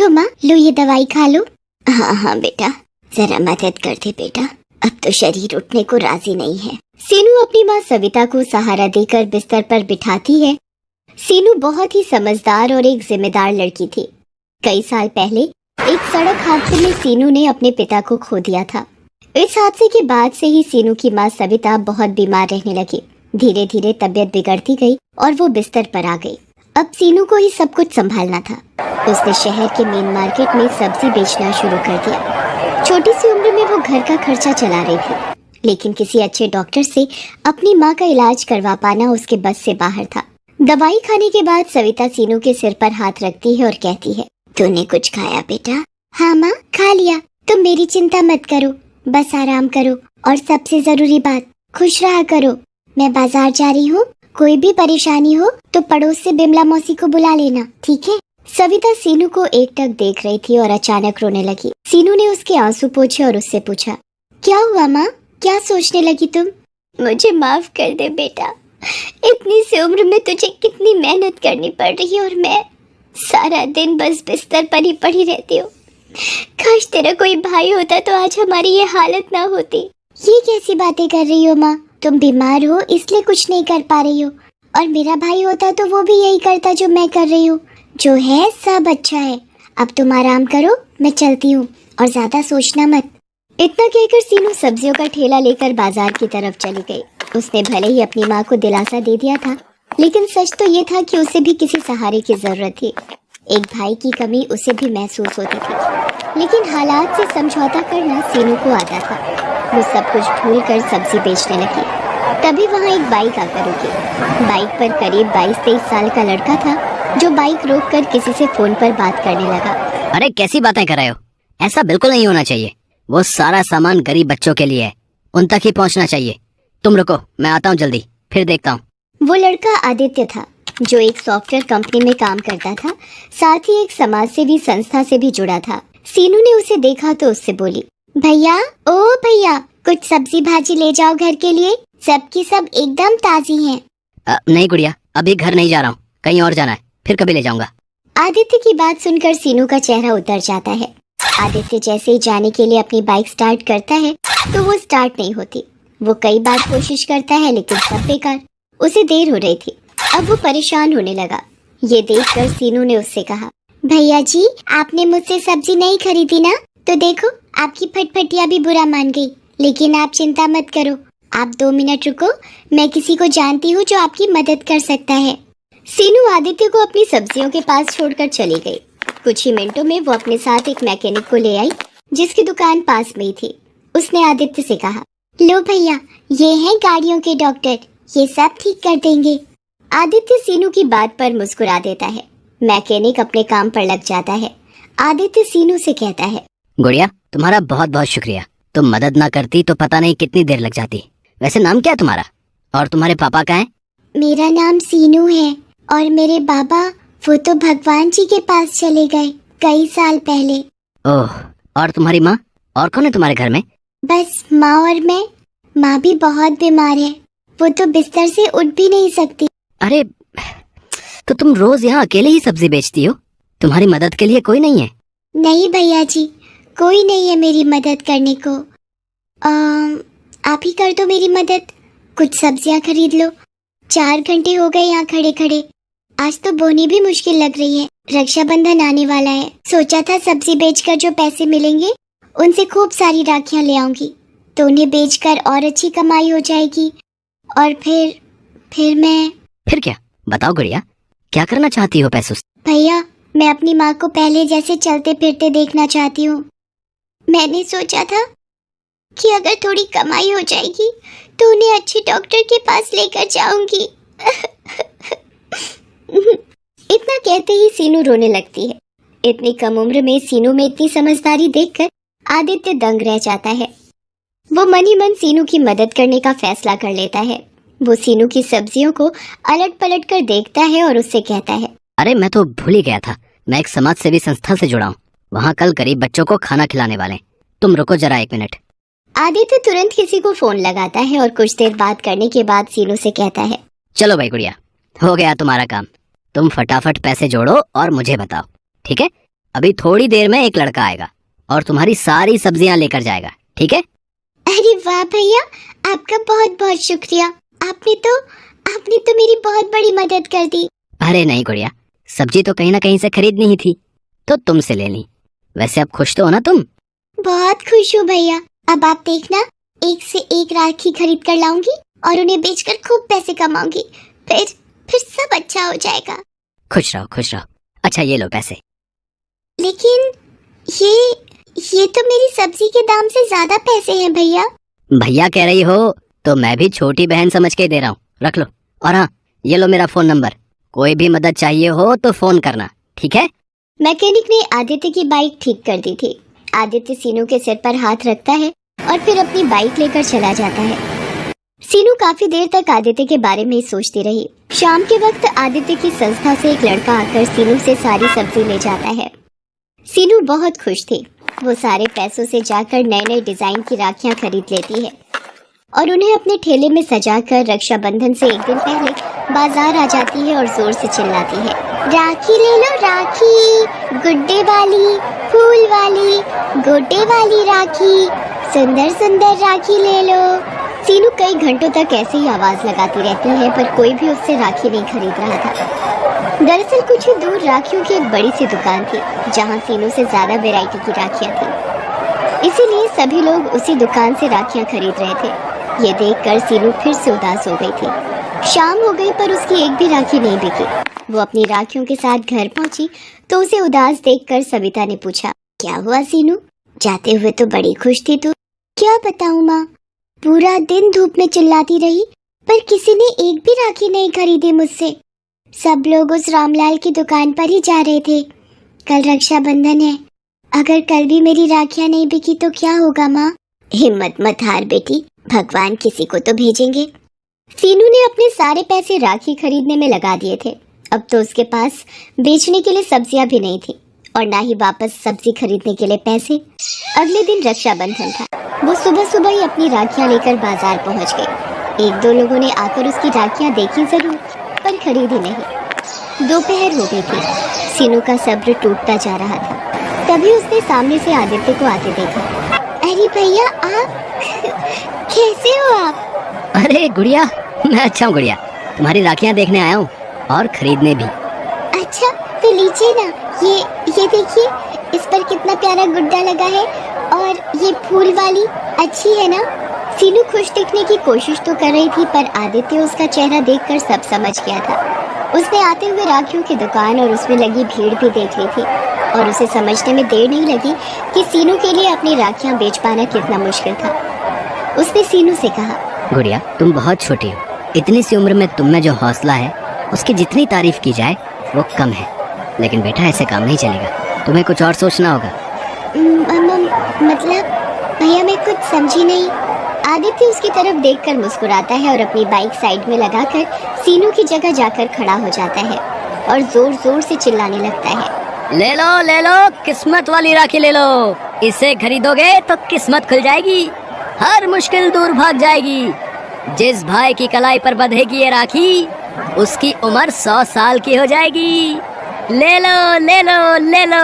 लो माँ, लो ये दवाई खा लो। हाँ हाँ बेटा, जरा मदद कर दे बेटा, अब तो शरीर उठने को राजी नहीं है। सीनू अपनी माँ सविता को सहारा देकर बिस्तर पर बिठाती है। सीनू बहुत ही समझदार और एक जिम्मेदार लड़की थी। कई साल पहले एक सड़क हादसे में सीनू ने अपने पिता को खो दिया था। इस हादसे के बाद से ही सीनू की माँ सविता बहुत बीमार रहने लगी। धीरे धीरे तबीयत बिगड़ती गई और वो बिस्तर पर आ गई। अब सीनू को ही सब कुछ संभालना था। उसने शहर के मेन मार्केट में सब्जी बेचना शुरू कर दिया। छोटी सी उम्र में वो घर का खर्चा चला रही थी, लेकिन किसी अच्छे डॉक्टर से अपनी माँ का इलाज करवा पाना उसके बस से बाहर था। दवाई खाने के बाद सविता सीनू के सिर पर हाथ रखती है और कहती है, तूने कुछ खाया बेटा? हाँ माँ, खा लिया। तुम मेरी चिंता मत करो, बस आराम करो और सबसे जरूरी बात, खुश रहा करो। मैं बाजार जा रही हूँ, कोई भी परेशानी हो तो पड़ोस से बिमला मौसी को बुला लेना, ठीक है? सविता सीनू को एकटक देख रही थी और अचानक रोने लगी। सीनू ने उसके आंसू पोंछे और उससे पूछा, क्या हुआ माँ, क्या सोचने लगी तुम? मुझे माफ कर दे बेटा, इतनी सी उम्र में तुझे कितनी मेहनत करनी पड़ रही है और मैं सारा दिन बस बिस्तर पर ही पड़ी रहती हूँ। काश तेरा कोई भाई होता तो आज हमारी ये हालत ना होती। ये कैसी बातें कर रही हो माँ? तुम बीमार हो इसलिए कुछ नहीं कर पा रही हो, और मेरा भाई होता तो वो भी यही करता जो मैं कर रही हूँ। जो है सब अच्छा है, अब तुम आराम करो, मैं चलती हूँ और ज्यादा सोचना मत। इतना कहकर सीनू सब्जियों का ठेला लेकर बाजार की तरफ चली गई। उसने भले ही अपनी माँ को दिलासा दे दिया था, लेकिन सच तो ये था कि उसे भी किसी सहारे की जरूरत थी। एक भाई की कमी उसे भी महसूस होती थी, लेकिन हालात से समझौता करना सीनू को आता था। वो सब कुछ भूलकर सब्जी बेचने लगी। तभी वहाँ एक बाइक आकर रुकी। बाइक पर करीब 22-23 साल का लड़का था, जो बाइक रोककर किसी से फोन पर बात करने लगा। अरे कैसी बातें कर रहे हो? ऐसा बिल्कुल नहीं होना चाहिए। वो सारा सामान गरीब बच्चों के लिए है, उन तक ही पहुंचना चाहिए। तुम रुको, मैं आता हूँ जल्दी, फिर देखता हूँ। वो लड़का आदित्य था, जो एक सॉफ्टवेयर कंपनी में काम करता था, साथ ही एक समाज सेवी संस्था से भी जुड़ा था। सीनू ने उसे देखा तो उससे बोली, भैया, ओ भैया, कुछ सब्जी भाजी ले जाओ घर के लिए, सबकी सब एकदम ताजी हैं। नहीं गुड़िया, अभी घर नहीं जा रहा हूँ, कहीं और जाना है, फिर कभी ले जाऊंगा। आदित्य की बात सुनकर सीनू का चेहरा उतर जाता है। आदित्य जैसे ही जाने के लिए अपनी बाइक स्टार्ट करता है तो वो स्टार्ट नहीं होती। वो कई बार कोशिश करता है लेकिन सब बेकार। उसे देर हो रही थी, अब वो परेशान होने लगा। ये देखकर सीनू ने उससे कहा, भैया जी, आपने मुझसे सब्जी नहीं खरीदी ना? तो देखो, आपकी फटफटिया भी बुरा मान गई। लेकिन आप चिंता मत करो, आप 2 मिनट रुको, मैं किसी को जानती हूँ जो आपकी मदद कर सकता है। सीनू आदित्य को अपनी सब्जियों के पास छोड़कर चली गई। कुछ ही मिनटों में वो अपने साथ एक मैकेनिक को ले आई, जिसकी दुकान पास में ही थी। उसने आदित्य से कहा, लो भैया, ये हैं गाड़ियों के डॉक्टर, ये सब ठीक कर देंगे। आदित्य सीनू की बात पर मुस्कुरा देता है। मैकेनिक अपने काम पर लग जाता है। आदित्य सीनू से कहता है, गुड़िया, तुम्हारा बहुत बहुत शुक्रिया। तुम मदद ना करती तो पता नहीं कितनी देर लग जाती। वैसे नाम क्या है तुम्हारा, और तुम्हारे पापा कहाँ हैं? मेरा नाम सीनू है और मेरे बाबा वो तो भगवान जी के पास चले गए कई साल पहले। ओह, और तुम्हारी माँ? और कौन है तुम्हारे घर में? बस माँ और मैं। माँ भी बहुत बीमार है, वो तो बिस्तर से उठ भी नहीं सकती। अरे, तो तुम रोज यहाँ अकेले ही सब्जी बेचती हो? तुम्हारी मदद के लिए कोई नहीं है? नहीं भैया जी, कोई नहीं है मेरी मदद करने को। आप ही कर दो मेरी मदद, कुछ सब्जियाँ खरीद लो। 4 घंटे हो गए यहाँ खड़े खड़े। आज तो बोनी भी मुश्किल लग रही है। रक्षाबंधन आने वाला है, सोचा था सब्जी बेचकर जो पैसे मिलेंगे उनसे खूब सारी राखियां ले आऊंगी, तो उन्हें बेचकर और अच्छी कमाई हो जाएगी। और फिर मैं। फिर क्या? बताओ गुड़िया, क्या करना चाहती हो पैसों से? भैया, मैं अपनी माँ को पहले जैसे चलते फिरते देखना चाहती हूँ। मैंने सोचा था कि अगर थोड़ी कमाई हो जाएगी तो उन्हें अच्छे डॉक्टर के पास लेकर जाऊंगी। इतना कहते ही सीनू रोने लगती है। इतनी कम उम्र में सीनू में इतनी समझदारी देखकर आदित्य दंग रह जाता है। वो मन ही मन सीनू की मदद करने का फैसला कर लेता है। वो सीनू की सब्जियों को अलट पलट कर देखता है और उससे कहता है, अरे मैं तो भूल ही गया था, मैं एक समाज सेवी संस्था से जुड़ा हूँ। वहाँ कल गरीब बच्चों को खाना खिलाने वाले। तुम रुको जरा 1 मिनट। आदित्य तुरंत किसी को फोन लगाता है और कुछ देर बात करने के बाद सीनू से कहता है, चलो भाई गुड़िया, हो गया तुम्हारा काम। तुम फटाफट पैसे जोड़ो और मुझे बताओ, ठीक है? अभी थोड़ी देर में एक लड़का आएगा और तुम्हारी सारी सब्जियां लेकर जाएगा, ठीक है? अरे वाह भैया, आपका बहुत बहुत शुक्रिया। आपने तो मेरी बहुत बड़ी मदद कर दी। अरे नहीं गुड़िया, सब्जी तो कहीं ना कहीं से खरीदनी ही थी तो तुमसे ले ली। वैसे अब खुश तो हो ना तुम? बहुत खुश हूँ भैया। अब आप देखना, एक से एक राखी खरीद कर लाऊंगी और उन्हें बेचकर खूब पैसे कमाऊंगी। फिर सब अच्छा हो जाएगा। खुश रहो खुश रहो। अच्छा ये लो पैसे। लेकिन ये तो मेरी सब्जी के दाम से ज्यादा पैसे हैं भैया। भैया कह रही हो तो मैं भी छोटी बहन समझ के दे रहा हूँ, रख लो। और हाँ, ये लो मेरा फोन नंबर, कोई भी मदद चाहिए हो तो फोन करना, ठीक है? मैकेनिक ने आदित्य की बाइक ठीक कर दी थी। आदित्य सीनू के सिर पर हाथ रखता है और फिर अपनी बाइक लेकर चला जाता है। सीनू काफी देर तक आदित्य के बारे में ही सोचती रही। शाम के वक्त आदित्य की संस्था से एक लड़का आकर सीनू से सारी सब्जी ले जाता है। सीनू बहुत खुश थी। वो सारे पैसों से जाकर नए नए डिजाइन की राखियां खरीद लेती है और उन्हें अपने ठेले में सजाकर रक्षाबंधन से एक दिन पहले बाजार आ जाती है और जोर से चिल्लाती है, राखी ले लो राखी, गुड्डे वाली, फूल वाली, गोटे वाली राखी, सुंदर सुंदर राखी ले लो। सीनू कई घंटों तक ऐसे ही आवाज लगाती रहती है पर कोई भी उससे राखी नहीं खरीद रहा था। दरअसल कुछ ही दूर राखियों की एक बड़ी सी दुकान थी जहाँ सीनू से ज्यादा वैरायटी की राखियाँ थी, इसीलिए सभी लोग उसी दुकान से राखियाँ खरीद रहे थे। ये देखकर सीनू फिर से उदास हो गई थी। शाम हो गई पर उसकी एक भी राखी नहीं बिकी। वो अपनी राखियों के साथ घर पहुंची तो उसे उदास देखकर सविता ने पूछा, क्या हुआ सीनू? जाते हुए तो बड़ी खुश थी तू। क्या बताऊं माँ, पूरा दिन धूप में चिल्लाती रही पर किसी ने एक भी राखी नहीं खरीदी मुझसे। सब लोग उस रामलाल की दुकान पर ही जा रहे थे। कल रक्षाबंधन है, अगर कल भी मेरी राखियां नहीं बिकी तो क्या होगा माँ? हिम्मत मत हार बेटी, भगवान किसी को तो भेजेंगे। सीनू ने अपने सारे पैसे राखी खरीदने में लगा दिए थे। अब तो उसके पास बेचने के लिए सब्जियां भी नहीं थी और ना ही वापस सब्जी खरीदने के लिए पैसे। अगले दिन रक्षाबंधन था। वो सुबह सुबह ही अपनी राखियां लेकर बाजार पहुंच गई। एक दो लोगों ने आकर उसकी राखियां देखी जरूर पर खरीदी नहीं। दोपहर हो गई थी। सीनू का सब्र टूटता जा रहा था। तभी उसने सामने से आदित्य को आते देखा। अरे भैया आप कैसे हो आप? अरे गुड़िया, मैं अच्छा हूँ गुड़िया, तुम्हारी राखियाँ देखने आया हूँ और खरीदने भी। अच्छा तो लीजिए ना, ये देखिए, इस पर कितना प्यारा गुड्डा लगा है और ये फूल वाली अच्छी है ना? सीनू खुश दिखने की कोशिश तो कर रही थी पर आदित्य उसका चेहरा देखकर सब समझ गया था। उसने आते हुए राखियों की दुकान और उसमें लगी भीड़ भी देख ली थी और उसे समझने में देर नहीं लगी कि सीनू के लिए अपनी राखियां बेच पाना कितना मुश्किल था। उसने सीनू से कहा, गुड़िया तुम बहुत छोटी हो, इतनी सी उम्र में तुम में जो हौसला है उसकी जितनी तारीफ की जाए वो कम है। लेकिन बेटा ऐसे काम नहीं चलेगा, तुम्हें कुछ और सोचना होगा। मतलब भैया मैं कुछ समझी नहीं। आदित्य उसकी तरफ देखकर मुस्कुराता है और अपनी बाइक साइड में लगाकर सीनू की जगह जाकर खड़ा हो जाता है और जोर जोर से चिल्लाने लगता है, ले लो किस्मत वाली राखी ले लो। इसे खरीदोगे तो किस्मत खुल जाएगी, हर मुश्किल दूर भाग जाएगी। जिस भाई की कलाई पर बंधेगी ये राखी उसकी उम्र 100 साल की हो जाएगी। ले लो।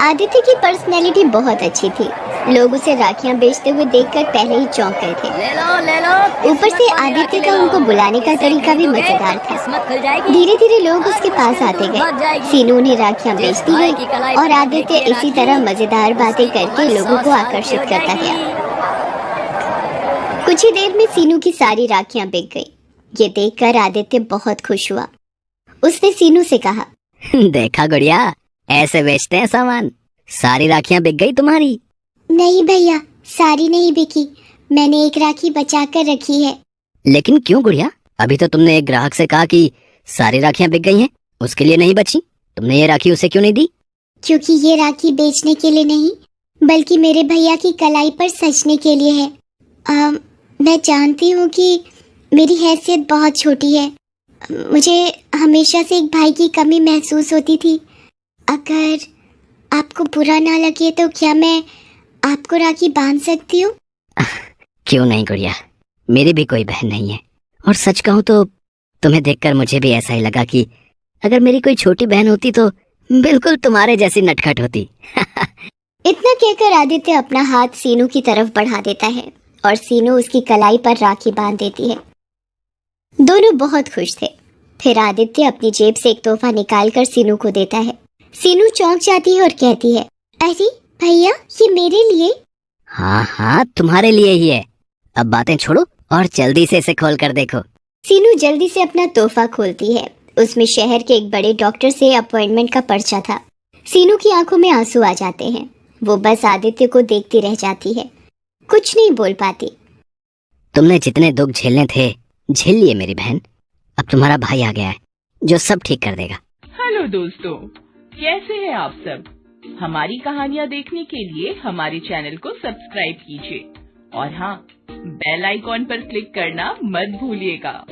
आदित्य की पर्सनैलिटी बहुत अच्छी थी। लोग उसे राखियां बेचते हुए देखकर पहले ही चौंक गए थे। ले लो। ऊपर से आदित्य का उनको बुलाने का तरीका भी मजेदार था। धीरे धीरे लोग उसके पास आते गए। सीनू ने राखियां बेचती गई और आदित्य इसी तरह मजेदार बातें करके लोगों को आकर्षित करता गया। कुछ ही देर में सीनू की सारी राखियां बिक गई। ये देखकर आदित्य बहुत खुश हुआ। उसने सीनू से कहा, देखा गुड़िया, ऐसे बेचते हैं सामान। सारी राखियां बिक गई तुम्हारी? नहीं भैया, सारी नहीं बिकी, मैंने एक राखी बचा कर रखी है। लेकिन क्यों गुड़िया? अभी तो तुमने एक ग्राहक से कहा कि सारी राखियां बिक गई हैं, उसके लिए नहीं बची। तुमने ये राखी उसे क्यों नहीं दी? क्योंकि ये राखी बेचने के लिए नहीं बल्कि मेरे भैया की कलाई पर सजने के लिए है। मैं जानती हूँ कि मेरी हैसियत बहुत छोटी है। मुझे हमेशा से एक भाई की कमी महसूस होती थी। अगर आपको बुरा ना लगे तो क्या मैं आपको राखी बांध सकती हूँ? क्यों नहीं गुड़िया, मेरी भी कोई बहन नहीं है। और सच कहूँ तो तुम्हें देखकर मुझे भी ऐसा ही लगा कि अगर मेरी कोई छोटी बहन होती तो बिल्कुल तुम्हारे जैसी नटखट होती। इतना कहकर आदित्य अपना हाथ सीनू की तरफ बढ़ा देता है और सीनू उसकी कलाई पर राखी बांध देती है। दोनों बहुत खुश थे। फिर आदित्य अपनी जेब से एक तोहफा निकालकर सीनू को देता है। सीनू चौंक जाती है और कहती है, अरे भैया, ये मेरे लिए? हाँ हाँ, तुम्हारे लिए ही है। अब बातें छोड़ो और जल्दी से इसे खोल कर देखो। सीनू जल्दी से अपना तोहफा खोलती है। उसमें शहर के एक बड़े डॉक्टर से अपॉइंटमेंट का पर्चा था। सीनू की आंखों में आंसू आ जाते हैं। वो बस आदित्य को देखती रह जाती है, कुछ नहीं बोल पाती। तुमने जितने दुख झेलने थे झेल लिए मेरी बहन। अब तुम्हारा भाई आ गया है जो सब ठीक कर देगा। हेलो दोस्तों, कैसे हैं आप सब? हमारी कहानियाँ देखने के लिए हमारे चैनल को सब्सक्राइब कीजिए और हाँ, बेल आइकॉन पर क्लिक करना मत भूलिएगा।